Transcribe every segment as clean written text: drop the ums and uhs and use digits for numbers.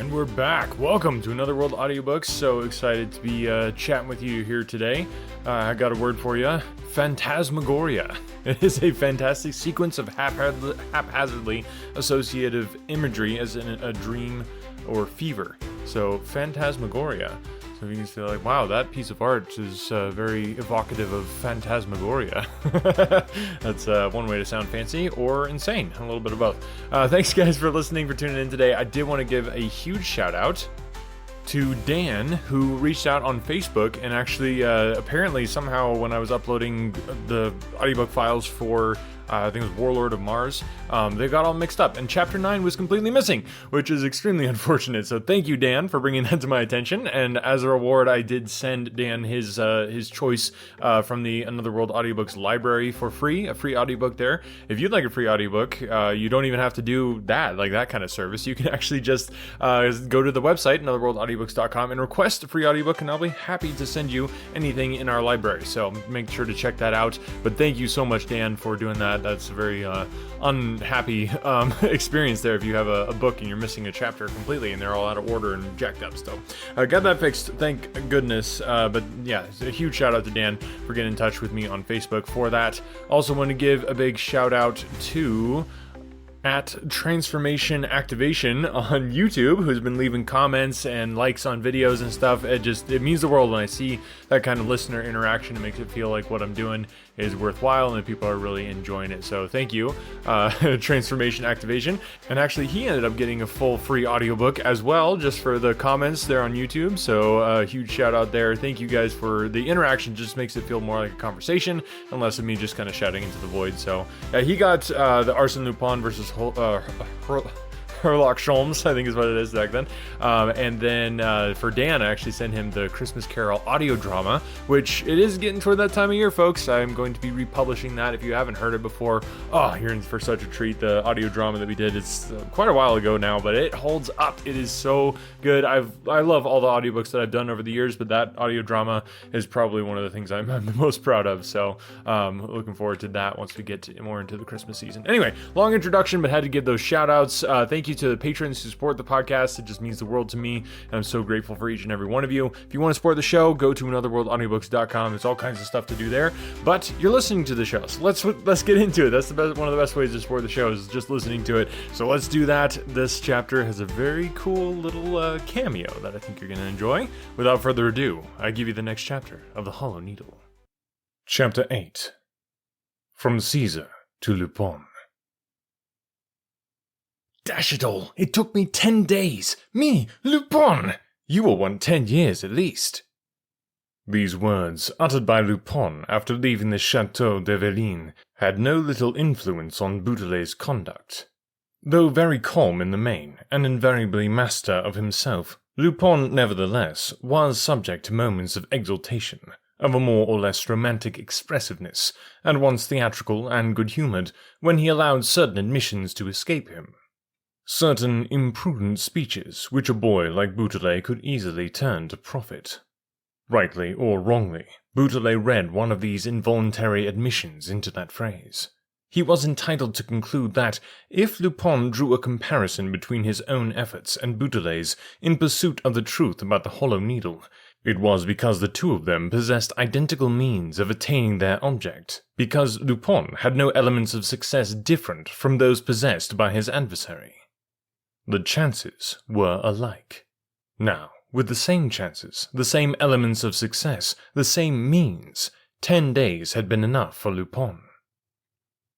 And we're back. Welcome to Another World Audiobooks. So excited to be chatting with you here today. I got a word for you. Phantasmagoria. It is a fantastic sequence of haphazardly associative imagery as in a dream or fever. So Phantasmagoria. So you can say like, wow, that piece of art is very evocative of Phantasmagoria. That's one way to sound fancy or insane, a little bit of both. Thanks guys for listening, for tuning in today. I did want to give a huge shout out to Dan, who reached out on Facebook and actually apparently somehow when I was uploading the audiobook files for I think it was Warlord of Mars, they got all mixed up, and Chapter 9 was completely missing, which is extremely unfortunate, so thank you, Dan, for bringing that to my attention, and as a reward, I did send Dan his choice from the Another World Audiobooks library for free, a free audiobook there. If you'd like a free audiobook, you don't even have to do that, like that kind of service. You can actually just go to the website, anotherworldaudiobooks.com, and request a free audiobook, and I'll be happy to send you anything in our library, so make sure to check that out, but thank you so much, Dan, for doing that. That's a very unhappy experience there if you have a book and you're missing a chapter completely and they're all out of order and jacked up. So got that fixed, thank goodness. But yeah, a huge shout out to Dan for getting in touch with me on Facebook for that. Also want to give a big shout out to at Transformation Activation on YouTube, who's been leaving comments and likes on videos and stuff. It means the world when I see that kind of listener interaction. It makes it feel like what I'm doing is worthwhile and that people are really enjoying it. So thank you, Transformation Activation. And actually he ended up getting a full free audiobook as well, just for the comments there on YouTube. So a huge shout out there. Thank you guys for the interaction. Just makes it feel more like a conversation and less of me just kind of shouting into the void. So he got the Arsene Lupin versus Sherlock Holmes, I think is what it is back then. And then for Dan, I actually sent him the Christmas Carol audio drama, which it is getting toward that time of year, folks. I'm going to be republishing that. If you haven't heard it before, you're in for such a treat. The audio drama that we did, it's quite a while ago now, but it holds up. It is so good. I love all the audiobooks that I've done over the years, but that audio drama is probably one of the things I'm the most proud of. So looking forward to that once we get more into the Christmas season. Anyway, long introduction, but had to give those shout outs. Thank you to the patrons who support the podcast. It just means the world to me, and I'm so grateful for each and every one of you. If you want to support the show, go to anotherworldaudiobooks.com. There's all kinds of stuff to do there, but you're listening to the show, so let's get into it. That's one of the best ways to support the show is just listening to it. So let's do that. This chapter has a very cool little cameo that I think you're going to enjoy. Without further ado, I give you the next chapter of The Hollow Needle. Chapter 8. From Ceasar to Lupin. Dash it all, it took me 10 days. Me, Lupin! You will want 10 years at least. These words, uttered by Lupin after leaving the Chateau d'Eveline, had no little influence on Beaudelet's conduct. Though very calm in the main, and invariably master of himself, Lupin, nevertheless, was subject to moments of exultation, of a more or less romantic expressiveness, at once theatrical and good-humoured, when he allowed certain admissions to escape him. Certain imprudent speeches which a boy like Beaudelet could easily turn to profit. Rightly or wrongly, Beaudelet read one of these involuntary admissions into that phrase. He was entitled to conclude that, if Lupin drew a comparison between his own efforts and Beaudelet's in pursuit of the truth about the Hollow Needle, it was because the two of them possessed identical means of attaining their object, because Lupin had no elements of success different from those possessed by his adversary. The chances were alike. Now, with the same chances, the same elements of success, the same means, 10 days had been enough for Lupin.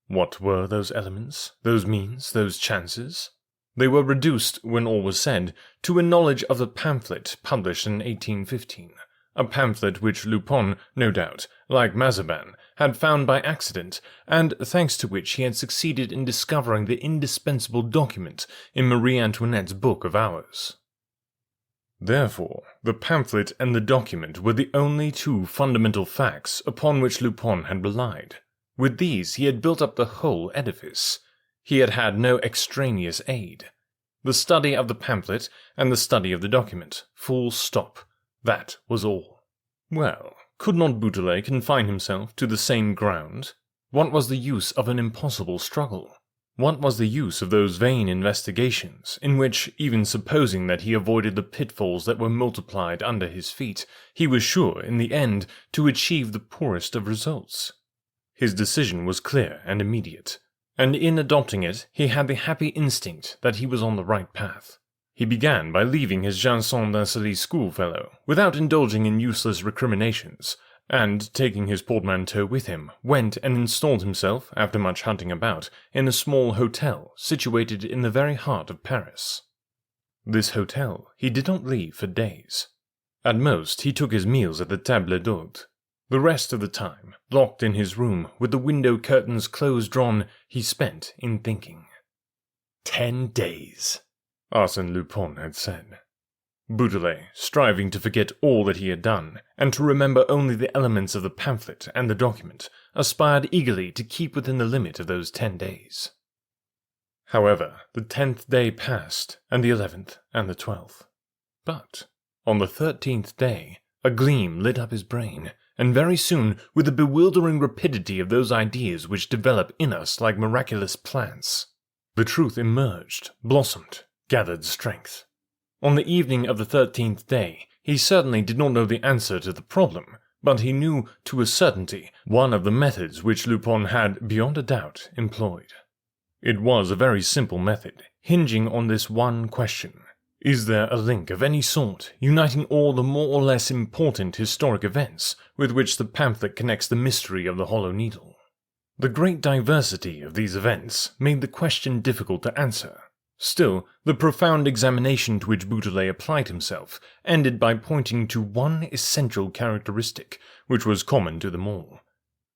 What were those elements, those means, those chances? They were reduced, when all was said, to a knowledge of the pamphlet published in 1815, a pamphlet which Lupin, no doubt, like Mazaban, had found by accident, and thanks to which he had succeeded in discovering the indispensable document in Marie Antoinette's Book of Hours. Therefore, the pamphlet and the document were the only two fundamental facts upon which Lupin had relied. With these he had built up the whole edifice. He had had no extraneous aid. The study of the pamphlet and the study of the document. Full stop. That was all. Well, could not Beaudelet confine himself to the same ground? What was the use of an impossible struggle? What was the use of those vain investigations, in which, even supposing that he avoided the pitfalls that were multiplied under his feet, he was sure, in the end, to achieve the poorest of results? His decision was clear and immediate, and in adopting it he had the happy instinct that he was on the right path. He began by leaving his Janson d'Inceley schoolfellow, without indulging in useless recriminations, and, taking his portmanteau with him, went and installed himself, after much hunting about, in a small hotel situated in the very heart of Paris. This hotel he did not leave for days. At most he took his meals at the table d'hôte. The rest of the time, locked in his room, with the window curtains close drawn, he spent in thinking. 10 days, Arsene Lupin had said. Beaudelet, striving to forget all that he had done, and to remember only the elements of the pamphlet and the document, aspired eagerly to keep within the limit of those 10 days. However, the 10th day passed, and the 11th, and the 12th. But, on the 13th day, a gleam lit up his brain, and very soon, with the bewildering rapidity of those ideas which develop in us like miraculous plants, the truth emerged, blossomed, gathered strength. On the evening of the 13th day, he certainly did not know the answer to the problem, but he knew to a certainty one of the methods which Lupin had, beyond a doubt, employed. It was a very simple method, hinging on this one question. Is there a link of any sort uniting all the more or less important historic events with which the pamphlet connects the mystery of the Hollow Needle? The great diversity of these events made the question difficult to answer. Still, the profound examination to which Beaudelet applied himself ended by pointing to one essential characteristic which was common to them all.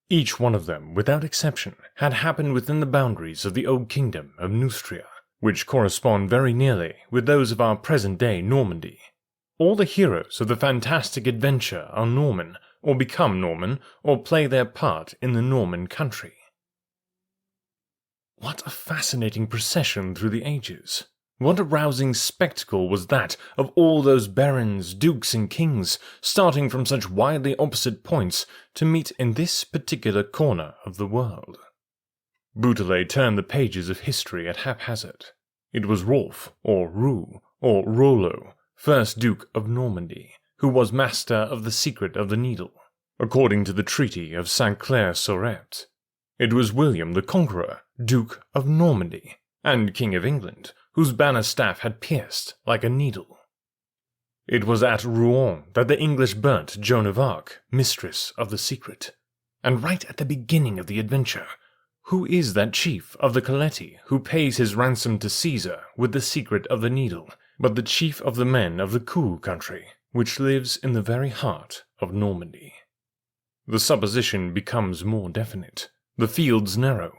Each one of them, without exception, had happened within the boundaries of the old kingdom of Neustria, which correspond very nearly with those of our present-day Normandy. All the heroes of the fantastic adventure are Norman, or become Norman, or play their part in the Norman country. What a fascinating procession through the ages! What a rousing spectacle was that of all those barons, dukes, and kings, starting from such widely opposite points to meet in this particular corner of the world. Beaudelet turned the pages of history at haphazard. It was Rolf, or Roux, or Rollo, first Duke of Normandy, who was master of the secret of the needle, according to the Treaty of Saint-Clair-sur-Epte. It was William the Conqueror, Duke of Normandy, and King of England, whose banner staff had pierced like a needle. It was at Rouen that the English burnt Joan of Arc, mistress of the secret. And right at the beginning of the adventure, who is that chief of the Coletti who pays his ransom to Ceasar with the secret of the needle, but the chief of the men of the Caux country, which lives in the very heart of Normandy? The supposition becomes more definite. The fields narrow.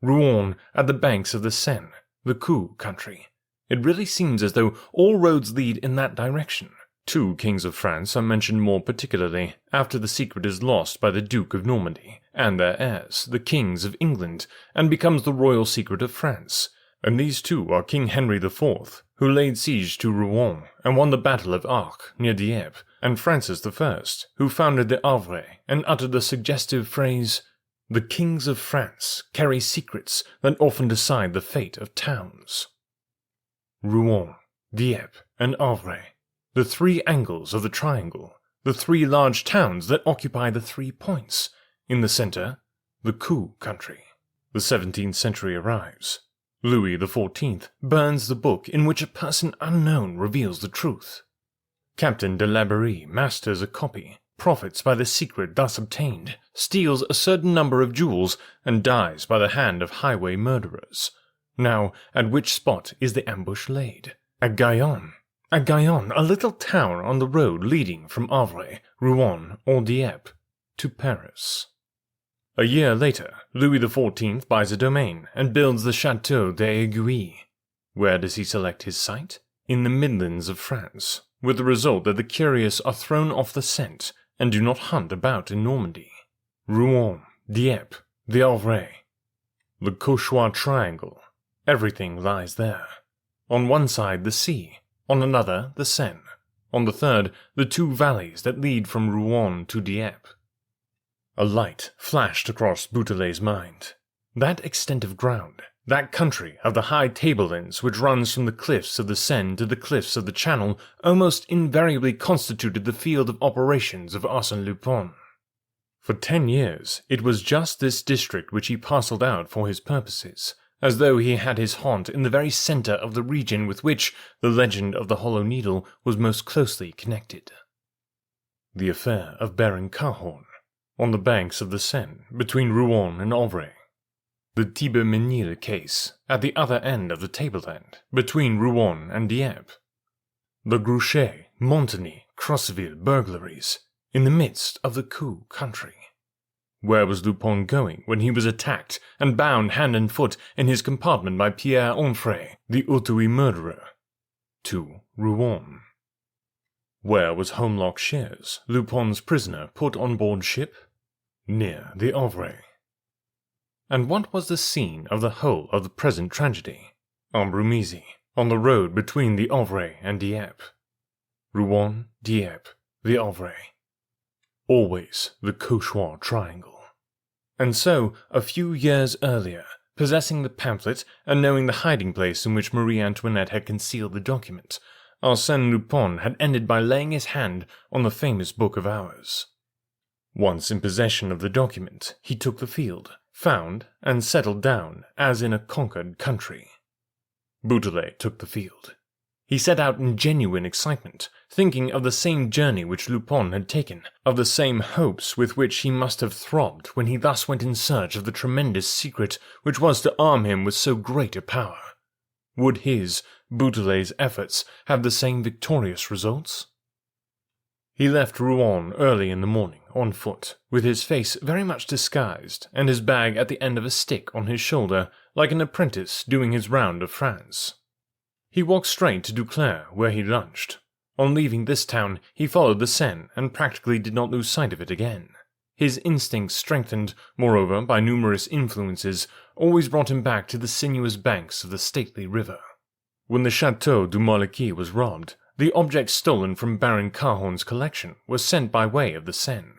Rouen at the banks of the Seine, the Caux country. It really seems as though all roads lead in that direction. 2 kings of France are mentioned more particularly after the secret is lost by the Duke of Normandy and their heirs, the kings of England, and becomes the royal secret of France. And these 2 are King Henry IV, who laid siege to Rouen and won the Battle of Arques near Dieppe, and Francis I, who founded the Havre and uttered the suggestive phrase, "The kings of France carry secrets that often decide the fate of towns." Rouen, Dieppe, and Havre, the 3 angles of the triangle, the 3 large towns that occupy the 3 points. In the center, the Caux country. The 17th century arrives. Louis XIV burns the book in which a person unknown reveals the truth. Captain de Laberie masters a copy, profits by the secret thus obtained, steals a certain number of jewels, and dies by the hand of highway murderers. Now, at which spot is the ambush laid? At Gaillon. At Gaillon, a little town on the road leading from Havre, Rouen, or Dieppe, to Paris. A year later, Louis XIV buys a domain and builds the Château d'Aiguille. Where does he select his site? In the Midlands of France, with the result that the curious are thrown off the scent and do not hunt about in Normandy. Rouen, Dieppe, the Havre, the Cauchois Triangle. Everything lies there. On one side the sea, on another the Seine, on the third the 2 valleys that lead from Rouen to Dieppe. A light flashed across Beaudelet's mind. That extent of ground, That country of the high tablelands which runs from the cliffs of the Seine to the cliffs of the Channel almost invariably constituted the field of operations of Arsene Lupin. For 10 years, it was just this district which he parcelled out for his purposes, as though he had his haunt in the very centre of the region with which the legend of the Hollow Needle was most closely connected. The affair of Baron Cahorn, on the banks of the Seine, between Rouen and Auvray. The Thibermesnil case, at the other end of the tableland, between Rouen and Dieppe. The Grouchet, Montigny, Crossville burglaries, in the midst of the Caux country. Where was Lupin going when he was attacked and bound hand and foot in his compartment by Pierre Onfray, the Auteuil murderer? To Rouen. Where was Holmlock Shears, Lupin's prisoner, put on board ship? Near the Auvray. And what was the scene of the whole of the present tragedy? Ambrumésy, on the road between the Auvray and Dieppe. Rouen, Dieppe, the Auvray. Always the Cauchois triangle. And so, a few years earlier, possessing the pamphlet and knowing the hiding place in which Marie Antoinette had concealed the document, Arsène Lupin had ended by laying his hand on the famous Book of Hours. Once in possession of the document, he took the field, found and settled down as in a conquered country. Beaudelet took the field. He set out in genuine excitement, thinking of the same journey which Lupin had taken, of the same hopes with which he must have throbbed when he thus went in search of the tremendous secret which was to arm him with so great a power. Would his, Beaudelet's, efforts have the same victorious results? He left Rouen early in the morning, on foot, with his face very much disguised, and his bag at the end of a stick on his shoulder, like an apprentice doing his round of France. He walked straight to Duclair, where he lunched. On leaving this town, he followed the Seine, and practically did not lose sight of it again. His instincts, strengthened, moreover, by numerous influences, always brought him back to the sinuous banks of the stately river. When the Château du Maulequis was robbed, the objects stolen from Baron Cahorn's collection were sent by way of the Seine.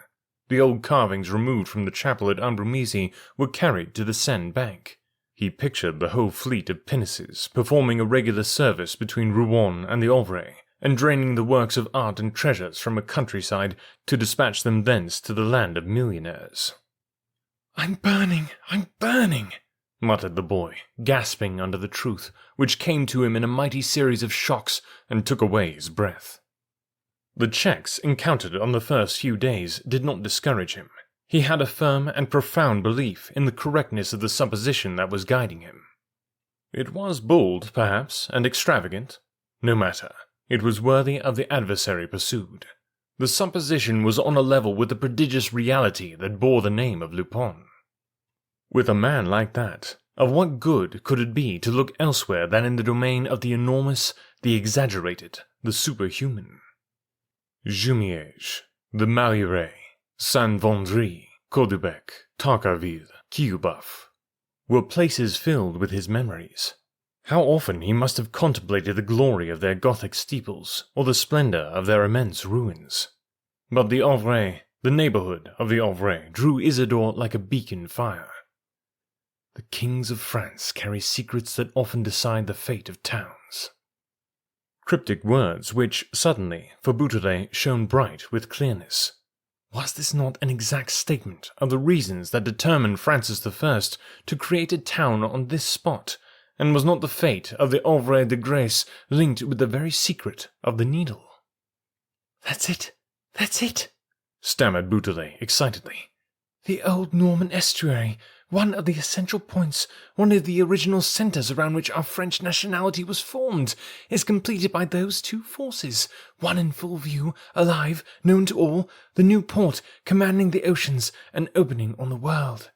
The old carvings removed from the chapel at Ambrumésy were carried to the Seine bank. He pictured the whole fleet of pinnaces performing a regular service between Rouen and the Auvray, and draining the works of art and treasures from a countryside to dispatch them thence to the land of millionaires. "I'm burning, muttered the boy, gasping under the truth, which came to him in a mighty series of shocks and took away his breath. The checks encountered on the first few days did not discourage him. He had a firm and profound belief in the correctness of the supposition that was guiding him. It was bold, perhaps, and extravagant. No matter. It was worthy of the adversary pursued. The supposition was on a level with the prodigious reality that bore the name of Lupin. With a man like that, of what good could it be to look elsewhere than in the domain of the enormous, the exaggerated, the superhuman? Jumièges, the Mailleret, Saint-Vendry, Caudebec, Tancarville, Quillebeuf, were places filled with his memories. How often he must have contemplated the glory of their Gothic steeples, or the splendour of their immense ruins. But the Auvray, the neighbourhood of the Auvray, drew Isidore like a beacon fire. The kings of France carry secrets that often decide the fate of towns. Cryptic words which, suddenly, for Beaudelet, shone bright with clearness. Was this not an exact statement of the reasons that determined Francis I to create a town on this spot, and was not the fate of the Auvray de Grace linked with the very secret of the needle? "That's it," stammered Beaudelet excitedly. "The old Norman estuary, one of the essential points, one of the original centres around which our French nationality was formed, is completed by those two forces, one in full view, alive, known to all, the new port, commanding the oceans and opening on the world.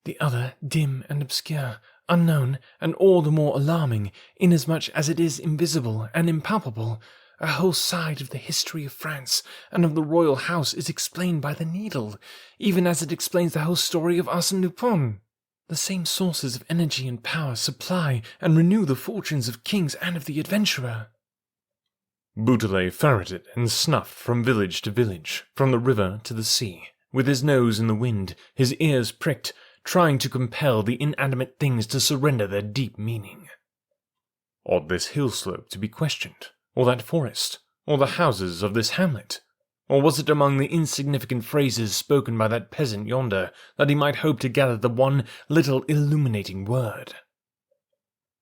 The other, dim and obscure, unknown, and all the more alarming, inasmuch as it is invisible and impalpable. A whole side of the history of France and of the royal house is explained by the needle, even as it explains the whole story of Arsène Lupin. The same sources of energy and power supply and renew the fortunes of kings and of the adventurer." Beaudelet ferreted and snuffed from village to village, from the river to the sea, with his nose in the wind, his ears pricked, trying to compel the inanimate things to surrender their deep meaning. Ought this hill slope to be questioned, or that forest, or the houses of this hamlet? Or was it among the insignificant phrases spoken by that peasant yonder that he might hope to gather the one little illuminating word?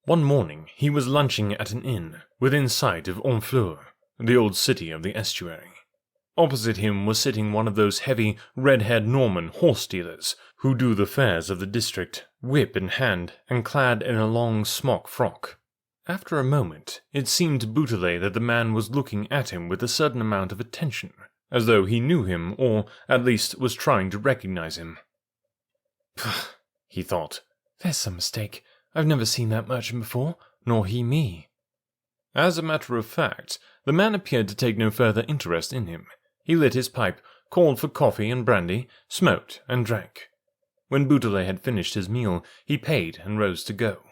One morning he was lunching at an inn, within sight of Honfleur, the old city of the estuary. Opposite him was sitting one of those heavy, red-haired Norman horse-dealers who do the fairs of the district, whip in hand and clad in a long smock frock. After a moment, it seemed to Beaudelet that the man was looking at him with a certain amount of attention, as though he knew him, or at least was trying to recognize him. "Pah," he thought, "there's some mistake. I've never seen that merchant before, nor he me." As a matter of fact, the man appeared to take no further interest in him. He lit his pipe, called for coffee and brandy, smoked and drank. When Beaudelet had finished his meal, he paid and rose to go.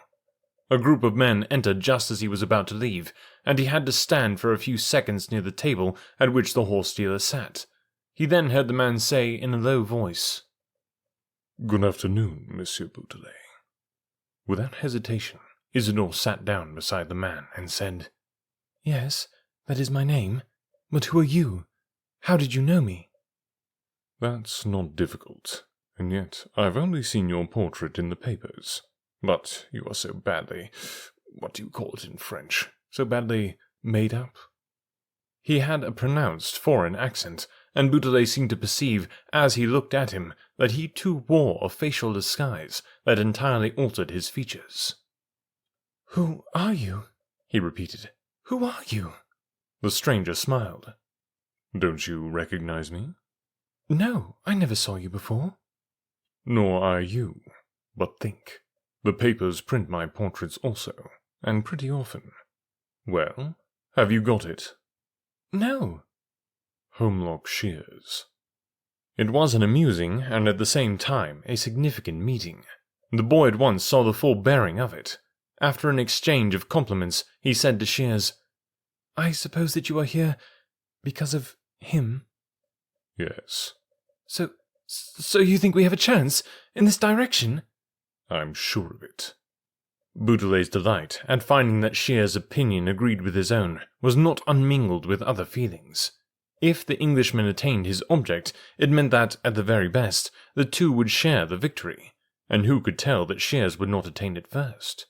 A group of men entered just as he was about to leave, and he had to stand for a few seconds near the table at which the horse-dealer sat. He then heard the man say in a low voice, "Good afternoon, Monsieur Beaudelet." Without hesitation, Isidore sat down beside the man and said, "Yes, that is my name. But who are you? How did you know me?" "That's not difficult, and yet I've only seen your portrait in the papers. But you are so badly, what do you call it in French, so badly made up?" He had a pronounced foreign accent, and Beaudelet seemed to perceive, as he looked at him, that he too wore a facial disguise that entirely altered his features. "Who are you?" he repeated. "Who are you?" The stranger smiled. "Don't you recognize me?" "No, I never saw you before." "Nor I you. But think. The papers print my portraits also, and pretty often. Well, have you got it?" "No." "Holmlock Shears." It was an amusing, and at the same time a significant meeting. The boy at once saw the full bearing of it. After an exchange of compliments, he said to Shears, "I suppose that you are here because of him?" "Yes." So you think we have a chance in this direction?" "I'm sure of it." Beaudelet's delight at finding that Shears' opinion agreed with his own was not unmingled with other feelings. If the Englishman attained his object, it meant that, at the very best, the two would share the victory, and who could tell that Shears would not attain it first?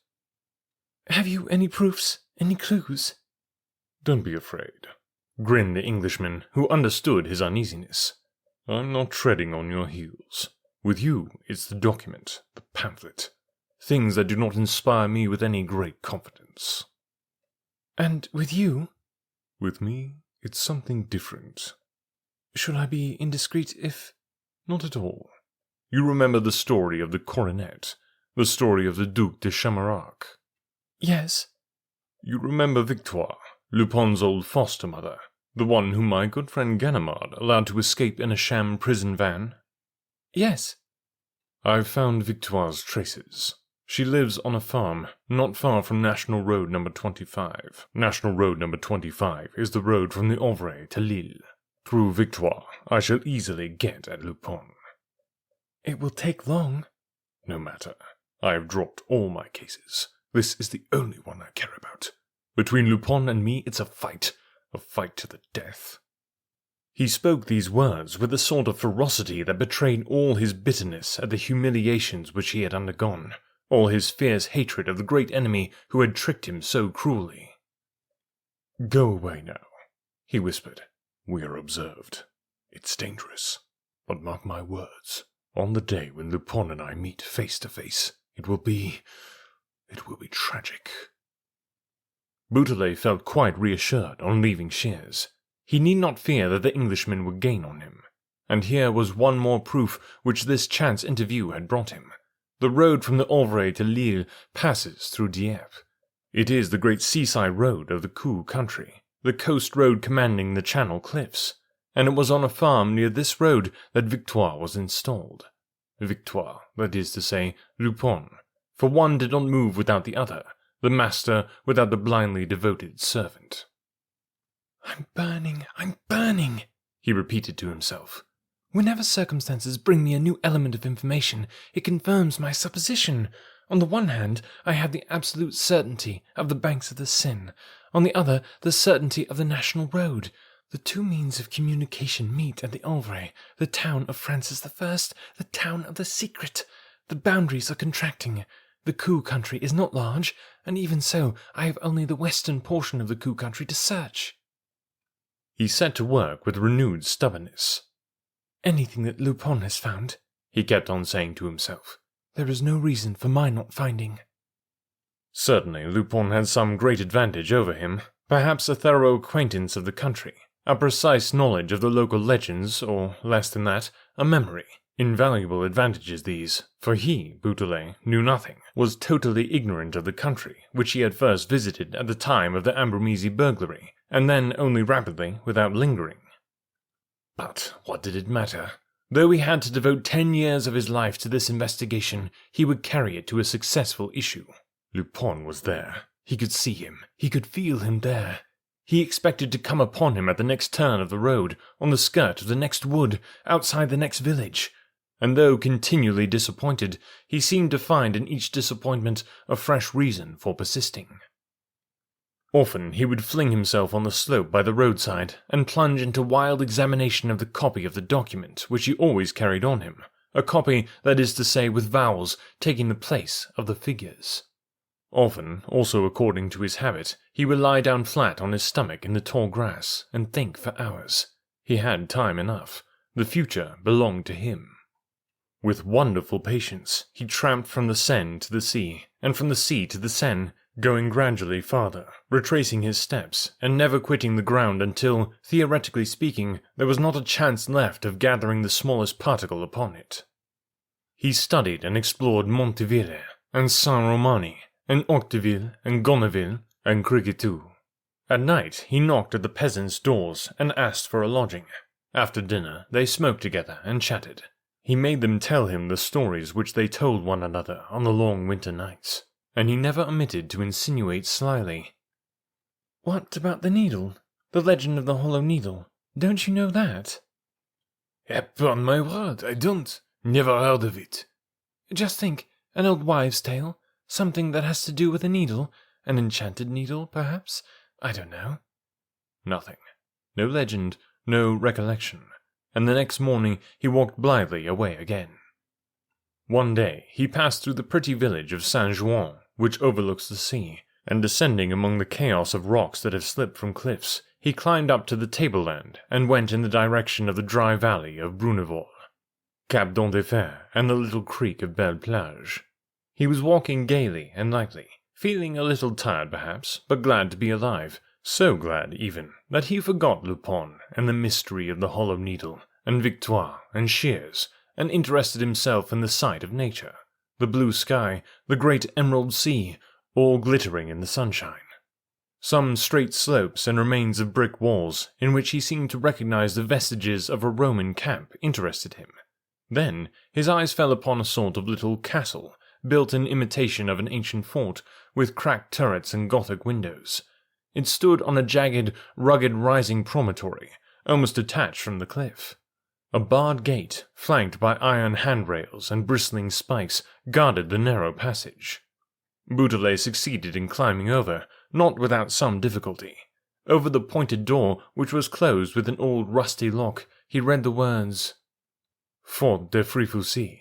"Have you any proofs, any clues?" "Don't be afraid," grinned the Englishman, who understood his uneasiness. "I'm not treading on your heels. With you, it's the document, the pamphlet, things that do not inspire me with any great confidence." "And with you?" "With me, it's something different." "Should I be indiscreet if—" "Not at all. You remember the story of the coronet, the story of the Duc de Chamarac?" "Yes." "You remember Victoire, Lupin's old foster-mother, the one whom my good friend Ganimard allowed to escape in a sham prison van?" "Yes." "I've found Victoire's traces. She lives on a farm, not far from National Road No. 25. National Road No. 25 is the road from the Auvray to Lille. Through Victoire, I shall easily get at Lupin." "It will take long." "No matter. I have dropped all my cases. This is the only one I care about. Between Lupin and me, it's a fight to the death." He spoke these words with a sort of ferocity that betrayed all his bitterness at the humiliations which he had undergone, all his fierce hatred of the great enemy who had tricked him so cruelly. "Go away now," he whispered. "We are observed. It's dangerous. But mark my words, on the day when Lupin and I meet face to face, it will be tragic." Beaudelet felt quite reassured on leaving Shears. He need not fear that the Englishman would gain on him. And here was one more proof which this chance interview had brought him. The road from the Auvray to Lille passes through Dieppe. It is the great seaside road of the Caux country, the coast road commanding the Channel cliffs, and it was on a farm near this road that Victoire was installed. Victoire, that is to say, Lupin, for one did not move without the other, the master without the blindly devoted servant. I'm burning, he repeated to himself. Whenever circumstances bring me a new element of information, it confirms my supposition. On the one hand, I had the absolute certainty of the banks of the Seine. On the other, the certainty of the national road. The two means of communication meet at the Havre, the town of Francis I, the town of the secret. The boundaries are contracting. The Coup country is not large, and even so, I have only the western portion of the Coup country to search. He set to work with renewed stubbornness. Anything that Lupin has found, he kept on saying to himself, there is no reason for my not finding. Certainly Lupin had some great advantage over him, perhaps a thorough acquaintance of the country, a precise knowledge of the local legends, or, less than that, a memory. Invaluable advantages these, for he, Beautrelet, knew nothing, was totally ignorant of the country, which he had first visited at the time of the Ambrumisi burglary, and then only rapidly, without lingering. But what did it matter? Though he had to devote 10 years of his life to this investigation, he would carry it to a successful issue. Lupin was there. He could see him. He could feel him there. He expected to come upon him at the next turn of the road, on the skirt of the next wood, outside the next village. And though continually disappointed, he seemed to find in each disappointment a fresh reason for persisting. Often he would fling himself on the slope by the roadside and plunge into wild examination of the copy of the document which he always carried on him, a copy, that is to say, with vowels taking the place of the figures. Often, also according to his habit, he would lie down flat on his stomach in the tall grass and think for hours. He had time enough. The future belonged to him. With wonderful patience, he tramped from the Seine to the sea, and from the sea to the Seine, going gradually farther, retracing his steps, and never quitting the ground until, theoretically speaking, there was not a chance left of gathering the smallest particle upon it. He studied and explored Montiville, and Saint-Romani, and Octeville, and Gonneville, and Criquetou. At night he knocked at the peasants' doors and asked for a lodging. After dinner they smoked together and chatted. He made them tell him the stories which they told one another on the long winter nights, and he never omitted to insinuate slyly, "What about the needle? The legend of the hollow needle? Don't you know that?" "Upon my word, I don't. Never heard of it." "Just think, an old wives' tale, something that has to do with a needle, an enchanted needle, perhaps, I don't know." Nothing. No legend, no recollection. And the next morning he walked blithely away again. One day he passed through the pretty village of Saint-Jouan, which overlooks the sea, and descending among the chaos of rocks that have slipped from cliffs, he climbed up to the tableland and went in the direction of the dry valley of Brunevaux, Cap d'Andefer, and the little creek of Belle Plage. He was walking gaily and lightly, feeling a little tired perhaps, but glad to be alive, so glad even that he forgot Lupin and the mystery of the hollow needle, and Victoire and Shears, and interested himself in the sight of nature, the blue sky, the great emerald sea, all glittering in the sunshine. Some straight slopes and remains of brick walls, in which he seemed to recognize the vestiges of a Roman camp, interested him. Then his eyes fell upon a sort of little castle, built in imitation of an ancient fort, with cracked turrets and Gothic windows. It stood on a jagged, rugged rising promontory, almost detached from the cliff. A barred gate, flanked by iron handrails and bristling spikes, guarded the narrow passage. Beautrelet succeeded in climbing over, not without some difficulty. Over the pointed door, which was closed with an old rusty lock, he read the words, "Fort de Fréfossé."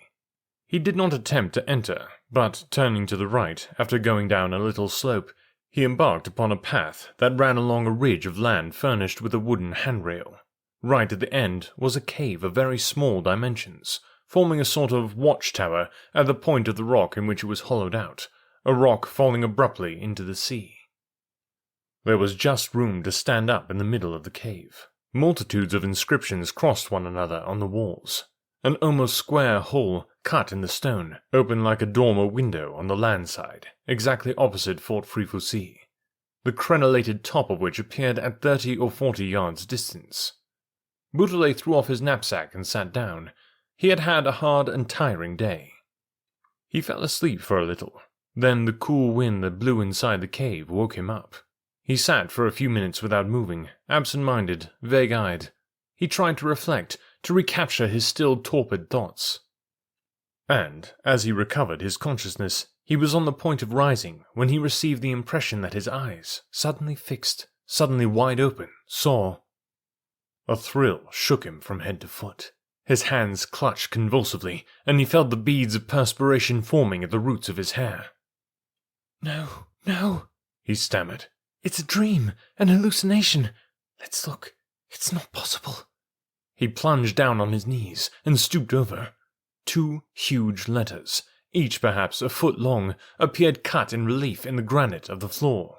He did not attempt to enter, but turning to the right, after going down a little slope, he embarked upon a path that ran along a ridge of land furnished with a wooden handrail. Right at the end was a cave of very small dimensions, forming a sort of watchtower at the point of the rock in which it was hollowed out, a rock falling abruptly into the sea. There was just room to stand up in the middle of the cave. Multitudes of inscriptions crossed one another on the walls. An almost square hole, cut in the stone, opened like a dormer window on the land side, exactly opposite Fort Fréfossé, the crenellated top of which appeared at 30 or 40 yards distance. Beautrelet threw off his knapsack and sat down. He had had a hard and tiring day. He fell asleep for a little. Then the cool wind that blew inside the cave woke him up. He sat for a few minutes without moving, absent-minded, vague-eyed. He tried to reflect, to recapture his still torpid thoughts. And, as he recovered his consciousness, he was on the point of rising when he received the impression that his eyes, suddenly fixed, suddenly wide open, saw. A thrill shook him from head to foot. His hands clutched convulsively, and he felt the beads of perspiration forming at the roots of his hair. No, no, he stammered. It's a dream, an hallucination. Let's look. It's not possible. He plunged down on his knees and stooped over. 2 huge letters, each perhaps a foot long, appeared cut in relief in the granite of the floor.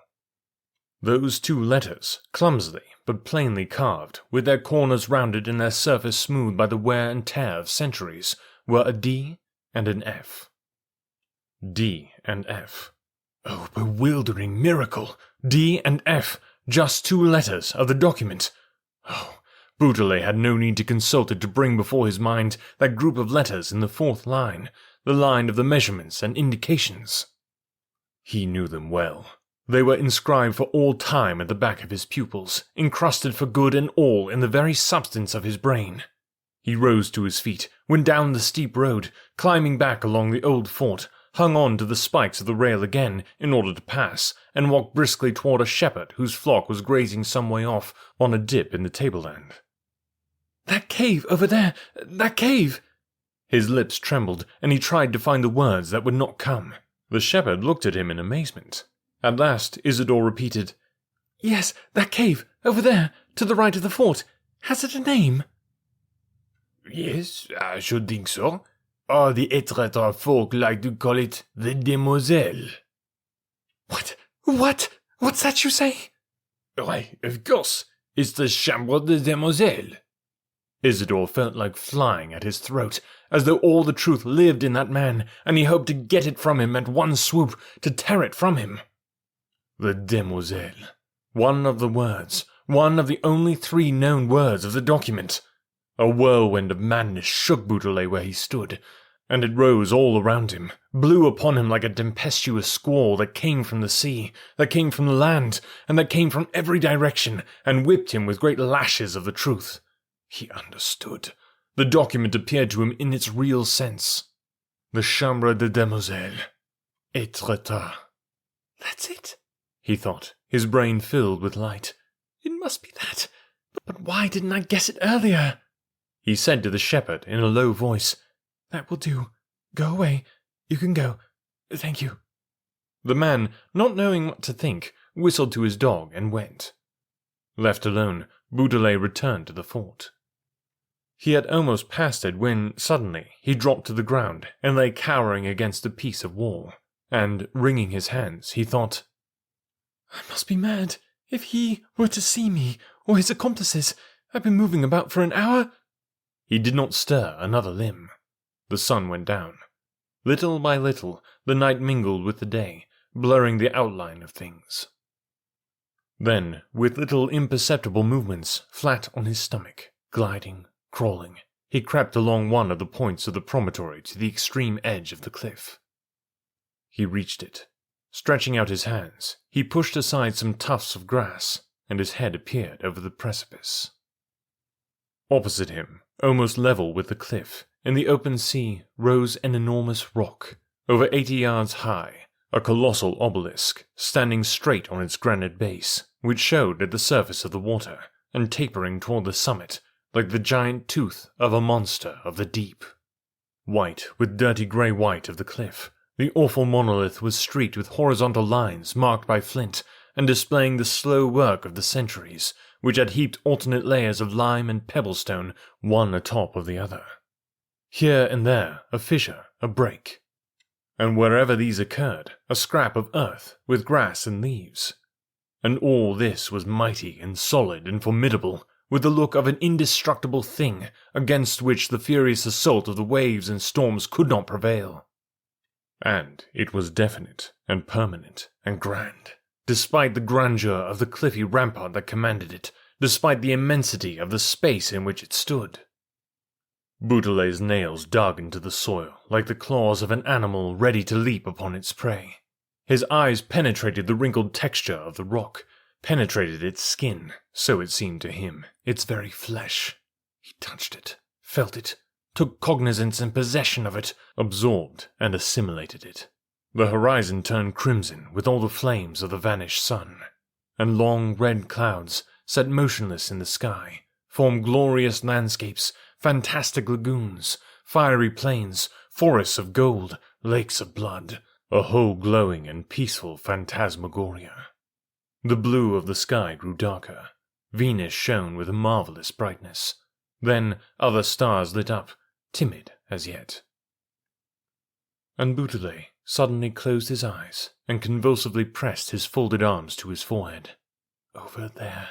Those 2 letters, clumsily but plainly carved, with their corners rounded and their surface smoothed by the wear and tear of centuries, were a D and an F. D and F. Oh, bewildering miracle! D and F, just 2 letters of the document. Oh, Beaudelet had no need to consult it to bring before his mind that group of letters in the 4th line, the line of the measurements and indications. He knew them well. They were inscribed for all time at the back of his pupils, encrusted for good and all in the very substance of his brain. He rose to his feet, went down the steep road, climbing back along the old fort, hung on to the spikes of the rail again in order to pass, and walked briskly toward a shepherd whose flock was grazing some way off on a dip in the tableland. That cave over there! That cave! His lips trembled, and he tried to find the words that would not come. The shepherd looked at him in amazement. At last Isidore repeated, Yes, that cave, over there, to the right of the fort. Has it a name? Yes, I should think so. Or the Etretat folk like to call it the Demoiselle. What? What's that you say? Why, of course, it's the Chambre des Demoiselles. Isidore felt like flying at his throat, as though all the truth lived in that man, and he hoped to get it from him at one swoop, to tear it from him. The Demoiselle. One of the words, one of the only 3 known words of the document. A whirlwind of madness shook Beaudelet where he stood, and it rose all around him, blew upon him like a tempestuous squall that came from the sea, that came from the land, and that came from every direction, and whipped him with great lashes of the truth. He understood. The document appeared to him in its real sense. The Chambre des Demoiselles. Etretat. That's it, he thought, his brain filled with light. It must be that. But why didn't I guess it earlier? He said to the shepherd in a low voice, That will do. Go away. You can go. Thank you. The man, not knowing what to think, whistled to his dog and went. Left alone, Beaudelet returned to the fort. He had almost passed it when, suddenly, he dropped to the ground and lay cowering against a piece of wall, and, wringing his hands, he thought, I must be mad. If he were to see me, or his accomplices, I've been moving about for an hour. He did not stir another limb. The sun went down. Little by little, the night mingled with the day, blurring the outline of things. Then, with little imperceptible movements, flat on his stomach, gliding, crawling, he crept along one of the points of the promontory to the extreme edge of the cliff. He reached it. Stretching out his hands, he pushed aside some tufts of grass, and his head appeared over the precipice. Opposite him, almost level with the cliff, in the open sea, rose an enormous rock, over 80 yards high, a colossal obelisk, standing straight on its granite base, which showed at the surface of the water, and tapering toward the summit, like the giant tooth of a monster of the deep. White with dirty grey white of the cliff, the awful monolith was streaked with horizontal lines marked by flint, and displaying the slow work of the centuries, which had heaped alternate layers of lime and pebblestone one atop of the other. Here and there a fissure, a break, and wherever these occurred, a scrap of earth with grass and leaves. And all this was mighty and solid and formidable, with the look of an indestructible thing against which the furious assault of the waves and storms could not prevail. And it was definite and permanent and grand, despite the grandeur of the cliffy rampart that commanded it, despite the immensity of the space in which it stood. Beaudelet's nails dug into the soil like the claws of an animal ready to leap upon its prey. His eyes penetrated the wrinkled texture of the rock, penetrated its skin, so it seemed to him, its very flesh. He touched it, felt it, took cognizance and possession of it, absorbed and assimilated it. The horizon turned crimson with all the flames of the vanished sun, and long red clouds, set motionless in the sky, formed glorious landscapes, fantastic lagoons, fiery plains, forests of gold, lakes of blood, a whole glowing and peaceful phantasmagoria. The blue of the sky grew darker. Venus shone with a marvelous brightness. Then other stars lit up, timid as yet. And Beaudelet suddenly closed his eyes and convulsively pressed his folded arms to his forehead. Over there.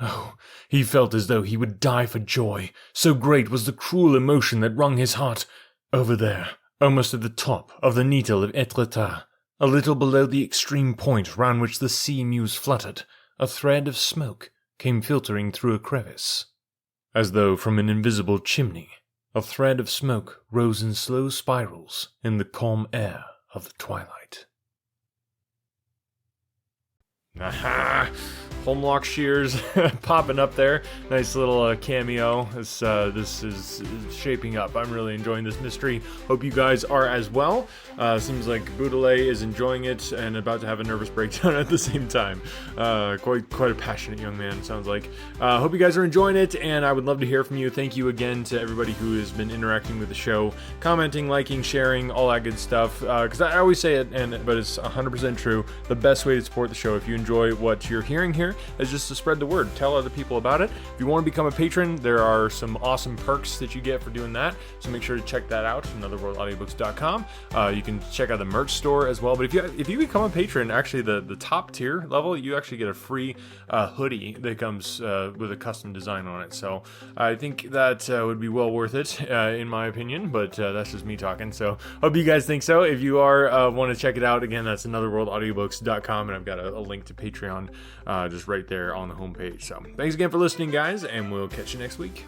Oh, he felt as though he would die for joy, so great was the cruel emotion that wrung his heart. Over there, almost at the top of the Needle of Etretat, a little below the extreme point round which the sea mews fluttered, a thread of smoke came filtering through a crevice. As though from an invisible chimney, a thread of smoke rose in slow spirals in the calm air of the twilight. Aha! Holmlock Shears popping up there. Nice little cameo. This is shaping up. I'm really enjoying this mystery. Hope you guys are as well. Seems like Beaudelet is enjoying it and about to have a nervous breakdown at the same time. Quite a passionate young man, sounds like. Hope you guys are enjoying it, and I would love to hear from you. Thank you again to everybody who has been interacting with the show, commenting, liking, sharing, all that good stuff. Because I always say it, but it's 100% true. The best way to support the show, if you enjoy what you're hearing here, is just to spread the word. Tell other people about it. If you want to become a patron, there are some awesome perks that you get for doing that, so make sure to check that out, anotherworldaudiobooks.com. You can check out the merch store as well, but if you become a patron, actually the top tier level, you actually get a free hoodie that comes with a custom design on it, so I think that would be well worth it, in my opinion, but that's just me talking, so hope you guys think so. If you are want to check it out, again, that's anotherworldaudiobooks.com, and I've got a link to Patreon just right there on the homepage. So thanks again for listening, guys, and we'll catch you next week.